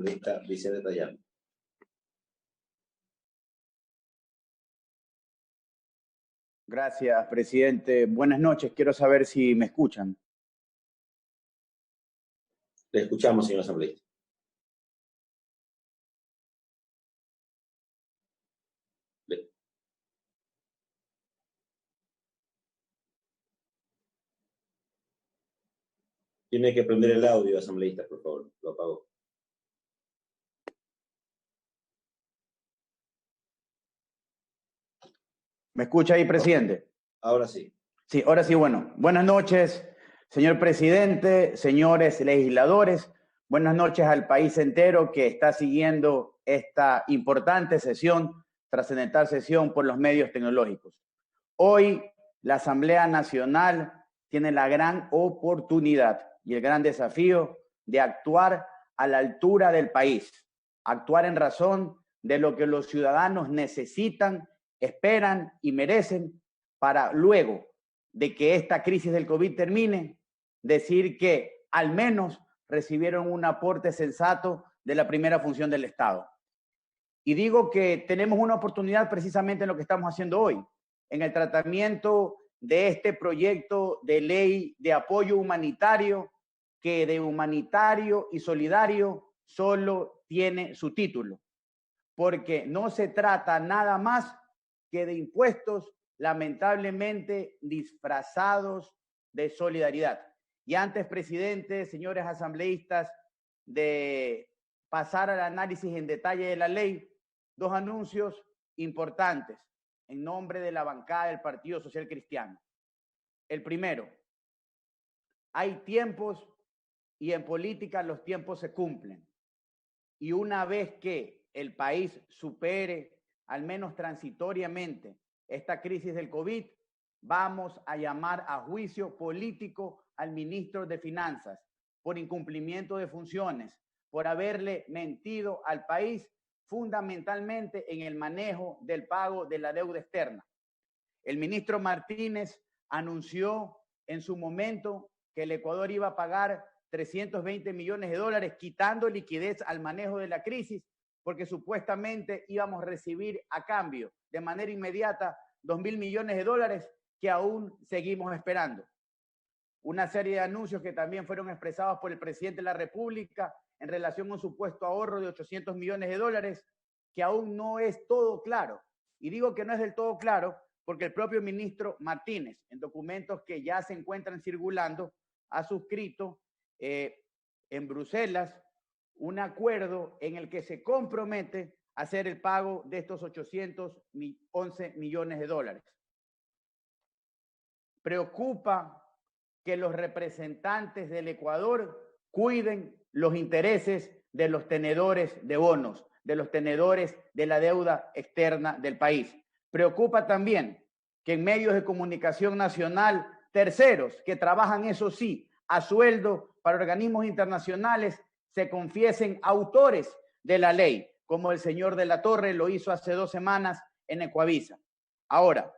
Vicente Tallano. Gracias, presidente. Buenas noches. Quiero saber si me escuchan. Le escuchamos, señor asambleísta. Tiene que prender el audio, asambleísta, por favor. Lo apagó. ¿Me escucha ahí, presidente? Ahora sí. Sí, ahora sí, bueno. Buenas noches, señor presidente, señores legisladores. Buenas noches al país entero que está siguiendo esta importante sesión, trascendental sesión por los medios tecnológicos. Hoy la Asamblea Nacional tiene la gran oportunidad y el gran desafío de actuar a la altura del país, actuar en razón de lo que los ciudadanos necesitan, esperan y merecen para luego de que esta crisis del COVID termine, decir que al menos recibieron un aporte sensato de la primera función del Estado. Y digo que tenemos una oportunidad precisamente en lo que estamos haciendo hoy, en el tratamiento de este proyecto de ley de apoyo humanitario, que de humanitario y solidario solo tiene su título, porque no se trata nada más que de impuestos lamentablemente disfrazados de solidaridad. Y antes, presidente, señores asambleístas, de pasar al análisis en detalle de la ley, dos anuncios importantes en nombre de la bancada del Partido Social Cristiano. El primero, hay tiempos y en política los tiempos se cumplen. Y una vez que el país supere, al menos transitoriamente, esta crisis del COVID, vamos a llamar a juicio político al ministro de Finanzas por incumplimiento de funciones, por haberle mentido al país fundamentalmente en el manejo del pago de la deuda externa. El ministro Martínez anunció en su momento que el Ecuador iba a pagar 320 millones de dólares, quitando liquidez al manejo de la crisis, porque supuestamente íbamos a recibir a cambio de manera inmediata 2.000 millones de dólares que aún seguimos esperando. Una serie de anuncios que también fueron expresados por el presidente de la República en relación a un supuesto ahorro de 800 millones de dólares, que aún no es todo claro. Y digo que no es del todo claro porque el propio ministro Martínez, en documentos que ya se encuentran circulando, ha suscrito en Bruselas un acuerdo en el que se compromete a hacer el pago de estos 811 millones de dólares. Preocupa que los representantes del Ecuador cuiden los intereses de los tenedores de bonos, de los tenedores de la deuda externa del país. Preocupa también que en medios de comunicación nacional, terceros que trabajan, eso sí, a sueldo para organismos internacionales, se confiesen autores de la ley, como el señor de la Torre lo hizo hace 2 semanas en Ecuavisa. Ahora,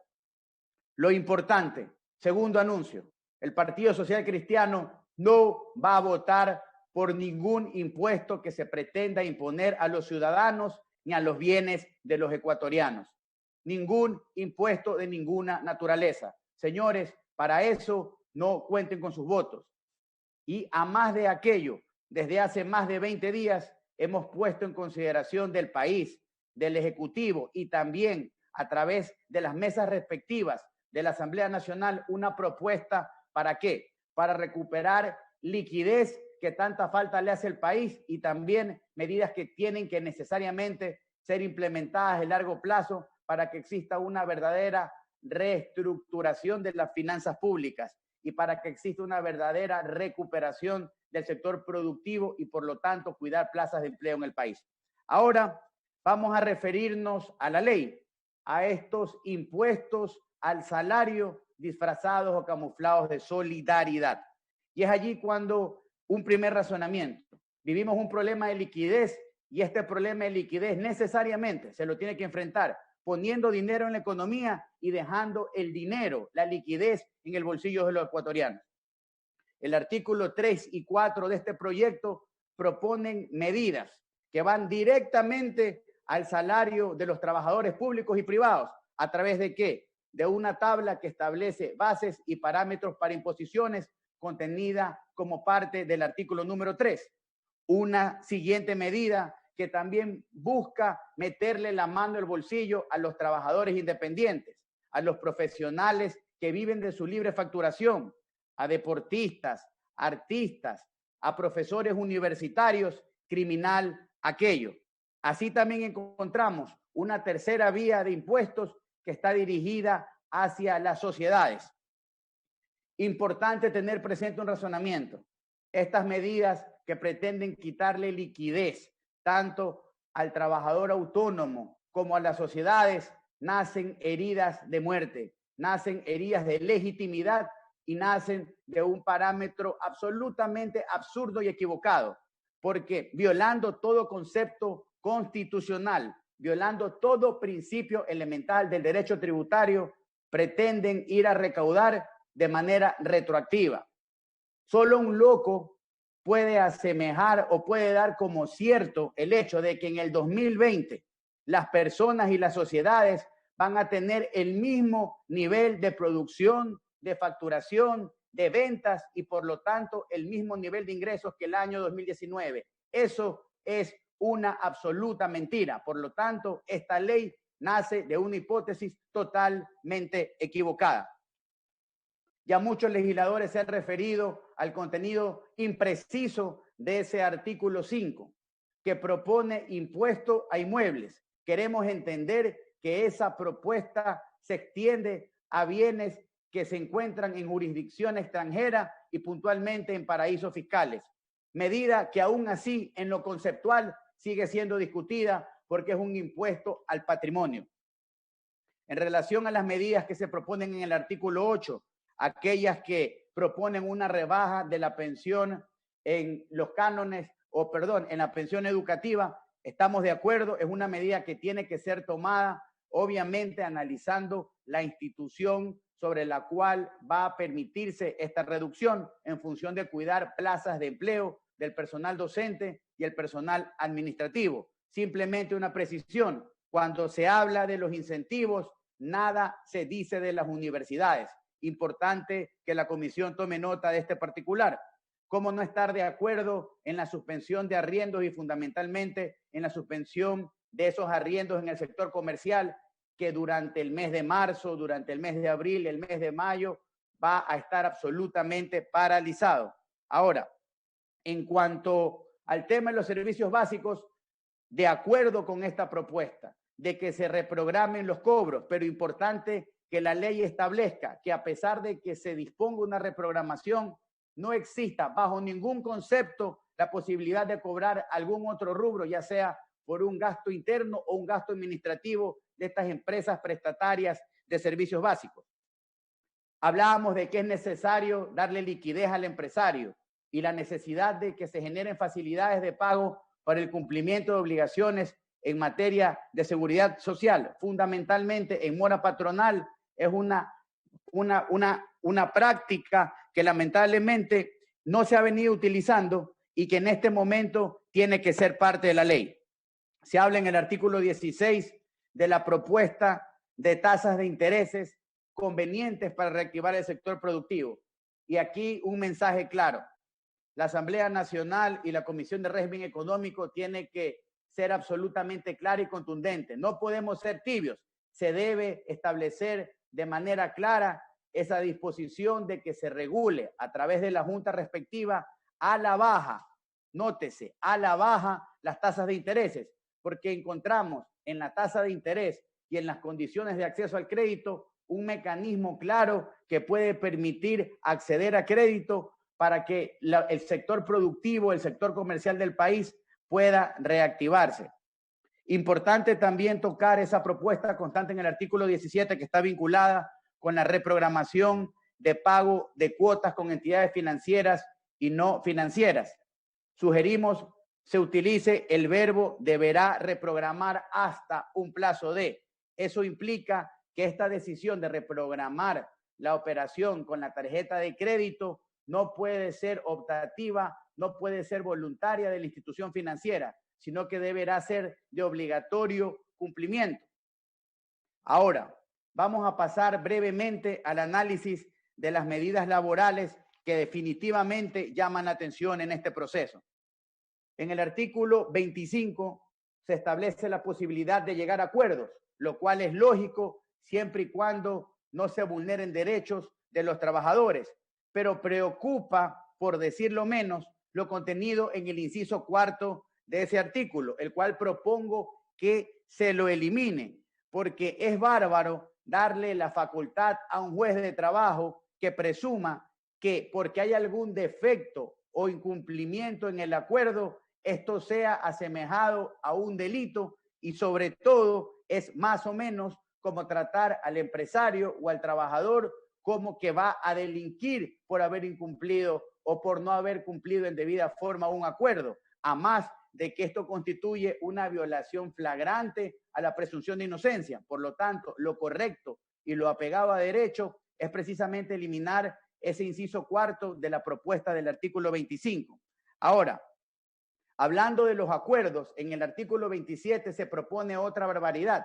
lo importante, segundo anuncio, el Partido Social Cristiano no va a votar por ningún impuesto que se pretenda imponer a los ciudadanos ni a los bienes de los ecuatorianos. Ningún impuesto de ninguna naturaleza. Señores, para eso no cuenten con sus votos. Y a más de aquello, desde hace más de 20 días hemos puesto en consideración del país, del Ejecutivo y también a través de las mesas respectivas de la Asamblea Nacional una propuesta. ¿Para qué? Para recuperar liquidez que tanta falta le hace al país y también medidas que tienen que necesariamente ser implementadas a largo plazo para que exista una verdadera reestructuración de las finanzas públicas y para que exista una verdadera recuperación del sector productivo y por lo tanto cuidar plazas de empleo en el país. Ahora vamos a referirnos a la ley, a estos impuestos al salario disfrazados o camuflados de solidaridad. Y es allí cuando un primer razonamiento. Vivimos un problema de liquidez y este problema de liquidez necesariamente se lo tiene que enfrentar poniendo dinero en la economía y dejando el dinero, la liquidez, en el bolsillo de los ecuatorianos. El artículo 3 y 4 de este proyecto proponen medidas que van directamente al salario de los trabajadores públicos y privados. ¿A través de qué? De una tabla que establece bases y parámetros para imposiciones contenida como parte del artículo número 3. Una siguiente medida que también busca meterle la mano al bolsillo a los trabajadores independientes, a los profesionales que viven de su libre facturación, a deportistas, artistas, a profesores universitarios, criminal aquello. Así también encontramos una tercera vía de impuestos que está dirigida hacia las sociedades. Importante tener presente un razonamiento. Estas medidas que pretenden quitarle liquidez tanto al trabajador autónomo como a las sociedades nacen heridas de muerte, nacen heridas de legitimidad y nacen de un parámetro absolutamente absurdo y equivocado, porque violando todo concepto constitucional, violando todo principio elemental del derecho tributario, pretenden ir a recaudar de manera retroactiva. Solo un loco puede asemejar o puede dar como cierto el hecho de que en el 2020 las personas y las sociedades van a tener el mismo nivel de producción, de facturación, de ventas y por lo tanto el mismo nivel de ingresos que el año 2019. Eso es una absoluta mentira. Por lo tanto, esta ley nace de una hipótesis totalmente equivocada. Ya muchos legisladores se han referido al contenido impreciso de ese artículo 5, que propone impuesto a inmuebles. Queremos entender que esa propuesta se extiende a bienes que se encuentran en jurisdicción extranjera y puntualmente en paraísos fiscales. Medida que aún así en lo conceptual sigue siendo discutida porque es un impuesto al patrimonio. En relación a las medidas que se proponen en el artículo 8, aquellas que proponen una rebaja de la pensión en los cánones, en la pensión educativa, estamos de acuerdo, es una medida que tiene que ser tomada, obviamente analizando la institución sobre la cual va a permitirse esta reducción en función de cuidar plazas de empleo del personal docente y el personal administrativo. Simplemente una precisión, cuando se habla de los incentivos, nada se dice de las universidades. Importante que la comisión tome nota de este particular. ¿Cómo no estar de acuerdo en la suspensión de arriendos y fundamentalmente en la suspensión de esos arriendos en el sector comercial que durante el mes de marzo, durante el mes de abril, el mes de mayo va a estar absolutamente paralizado? Ahora, en cuanto al tema de los servicios básicos, de acuerdo con esta propuesta de que se reprogramen los cobros, pero importante que la ley establezca que a pesar de que se disponga una reprogramación, no exista bajo ningún concepto la posibilidad de cobrar algún otro rubro, ya sea por un gasto interno o un gasto administrativo de estas empresas prestatarias de servicios básicos. Hablábamos de que es necesario darle liquidez al empresario y la necesidad de que se generen facilidades de pago para el cumplimiento de obligaciones en materia de seguridad social, fundamentalmente en mora patronal. Es una práctica que lamentablemente no se ha venido utilizando y que en este momento tiene que ser parte de la ley. Se habla en el artículo 16 de la propuesta de tasas de intereses convenientes para reactivar el sector productivo. Y aquí un mensaje claro. La Asamblea Nacional y la Comisión de Régimen Económico tiene que ser absolutamente clara y contundente. No podemos ser tibios. Se debe establecer de manera clara esa disposición de que se regule a través de la Junta respectiva a la baja, nótese, a la baja las tasas de intereses, porque encontramos en la tasa de interés y en las condiciones de acceso al crédito un mecanismo claro que puede permitir acceder a crédito para que el sector productivo, el sector comercial del país pueda reactivarse. Importante también tocar esa propuesta constante en el artículo 17 que está vinculada con la reprogramación de pago de cuotas con entidades financieras y no financieras. Sugerimos se utilice el verbo deberá reprogramar hasta un plazo de. Eso implica que esta decisión de reprogramar la operación con la tarjeta de crédito no puede ser optativa, no puede ser voluntaria de la institución financiera, sino que deberá ser de obligatorio cumplimiento. Ahora, vamos a pasar brevemente al análisis de las medidas laborales que definitivamente llaman la atención en este proceso. En el artículo 25 se establece la posibilidad de llegar a acuerdos, lo cual es lógico siempre y cuando no se vulneren derechos de los trabajadores, pero preocupa, por decirlo menos, lo contenido en el inciso cuarto de ese artículo, el cual propongo que se lo elimine, porque es bárbaro darle la facultad a un juez de trabajo que presuma que porque hay algún defecto o incumplimiento en el acuerdo, esto sea asemejado a un delito y sobre todo es más o menos como tratar al empresario o al trabajador como que va a delinquir por haber incumplido o por no haber cumplido en debida forma un acuerdo, a más de que esto constituye una violación flagrante a la presunción de inocencia. Por lo tanto, lo correcto y lo apegado a derecho es precisamente eliminar ese inciso cuarto de la propuesta del artículo 25. Ahora, hablando de los acuerdos, en el artículo 27 se propone otra barbaridad,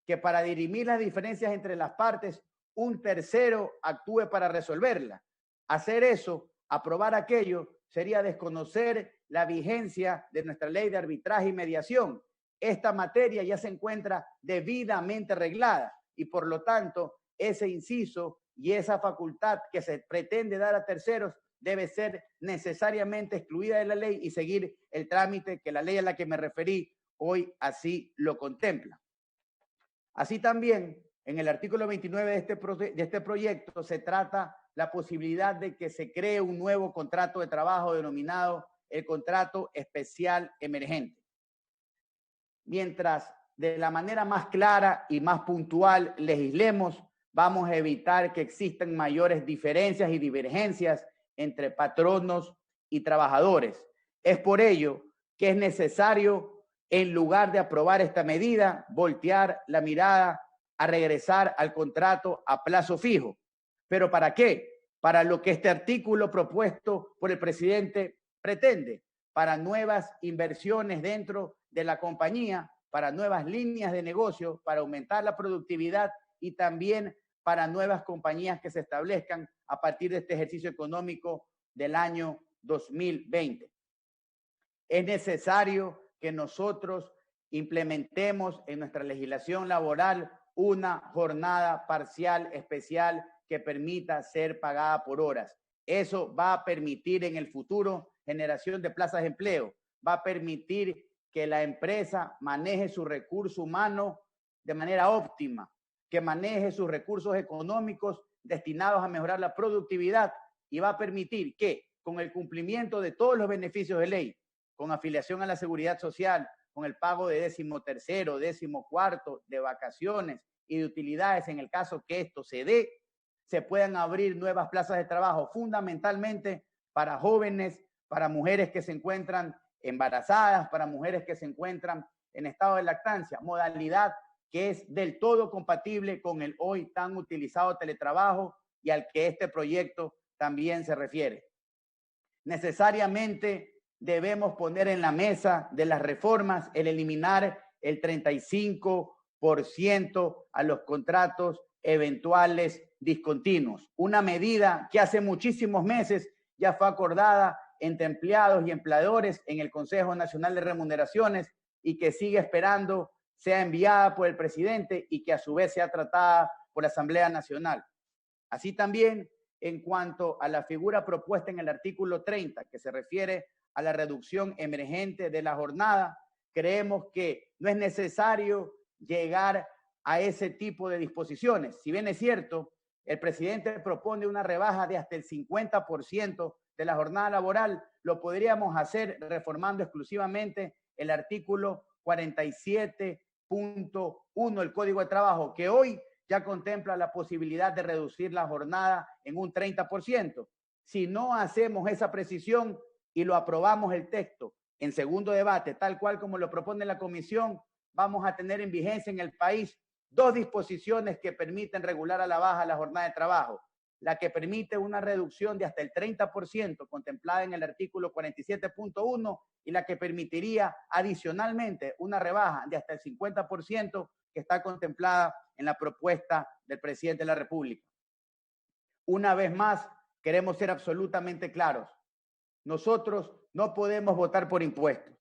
que para dirimir las diferencias entre las partes, un tercero actúe para resolverla. Hacer eso, aprobar aquello, sería desconocer la vigencia de nuestra ley de arbitraje y mediación. Esta materia ya se encuentra debidamente reglada y por lo tanto ese inciso y esa facultad que se pretende dar a terceros debe ser necesariamente excluida de la ley y seguir el trámite que la ley a la que me referí hoy así lo contempla. Así también, en el artículo 29 de este proyecto se trata la posibilidad de que se cree un nuevo contrato de trabajo denominado el contrato especial emergente. Mientras de la manera más clara y más puntual legislemos, vamos a evitar que existan mayores diferencias y divergencias entre patronos y trabajadores. Es por ello que es necesario, en lugar de aprobar esta medida, voltear la mirada a regresar al contrato a plazo fijo. ¿Pero para qué? Para lo que este artículo propuesto por el presidente pretende, para nuevas inversiones dentro de la compañía, para nuevas líneas de negocio, para aumentar la productividad y también para nuevas compañías que se establezcan a partir de este ejercicio económico del año 2020. Es necesario que nosotros implementemos en nuestra legislación laboral una jornada parcial especial que permita ser pagada por horas. Eso va a permitir en el futuro generación de plazas de empleo, va a permitir que la empresa maneje su recurso humano de manera óptima, que maneje sus recursos económicos destinados a mejorar la productividad y va a permitir que con el cumplimiento de todos los beneficios de ley, con afiliación a la seguridad social, con el pago de 13º, 14º, de vacaciones y de utilidades en el caso que esto se dé, se puedan abrir nuevas plazas de trabajo, fundamentalmente para jóvenes, para mujeres que se encuentran embarazadas, para mujeres que se encuentran en estado de lactancia, modalidad que es del todo compatible con el hoy tan utilizado teletrabajo y al que este proyecto también se refiere. Necesariamente debemos poner en la mesa de las reformas el eliminar el 35% a los contratos eventuales discontinuos. Una medida que hace muchísimos meses ya fue acordada entre empleados y empleadores en el Consejo Nacional de Remuneraciones y que sigue esperando sea enviada por el presidente y que a su vez sea tratada por la Asamblea Nacional. Así también, en cuanto a la figura propuesta en el artículo 30, que se refiere a la reducción emergente de la jornada, creemos que no es necesario llegar a ese tipo de disposiciones. Si bien es cierto, el presidente propone una rebaja de hasta el 50% de la jornada laboral, lo podríamos hacer reformando exclusivamente el artículo 47.1 del Código de Trabajo, que hoy ya contempla la posibilidad de reducir la jornada en un 30%. Si no hacemos esa precisión y lo aprobamos el texto en segundo debate, tal cual como lo propone la comisión, vamos a tener en vigencia en el país dos disposiciones que permiten regular a la baja la jornada de trabajo. la que permite una reducción de hasta el 30% contemplada en el artículo 47.1 y la que permitiría adicionalmente una rebaja de hasta el 50% que está contemplada en la propuesta del presidente de la República. Una vez más, queremos ser absolutamente claros. Nosotros no podemos votar por impuestos.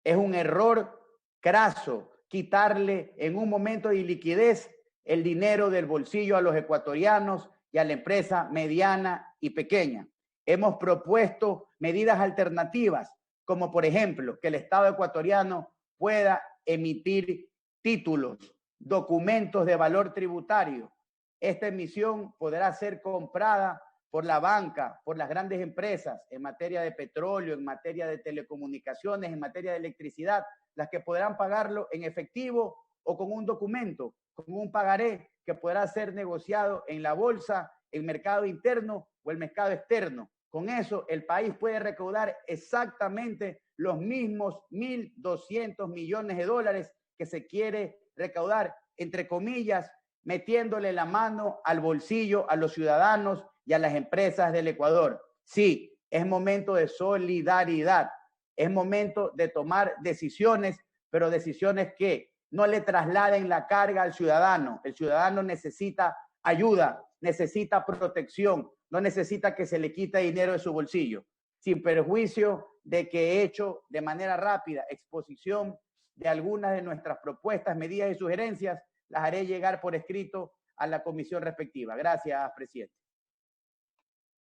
Es un error craso quitarle en un momento de liquidez el dinero del bolsillo a los ecuatorianos y a la empresa mediana y pequeña. Hemos propuesto medidas alternativas, como por ejemplo que el Estado ecuatoriano pueda emitir títulos, documentos de valor tributario. Esta emisión podrá ser comprada por la banca, por las grandes empresas en materia de petróleo, en materia de telecomunicaciones, en materia de electricidad, las que podrán pagarlo en efectivo o con un documento, con un pagaré que podrá ser negociado en la bolsa, el mercado interno o el mercado externo. Con eso, el país puede recaudar exactamente los mismos 1.200 millones de dólares que se quiere recaudar, entre comillas, metiéndole la mano al bolsillo a los ciudadanos y a las empresas del Ecuador. Sí, es momento de solidaridad, es momento de tomar decisiones, pero decisiones que no le trasladen la carga al ciudadano. El ciudadano necesita ayuda, necesita protección, no necesita que se le quite dinero de su bolsillo, sin perjuicio de que he hecho de manera rápida exposición de algunas de nuestras propuestas, medidas y sugerencias, las haré llegar por escrito a la comisión respectiva. Gracias, presidente.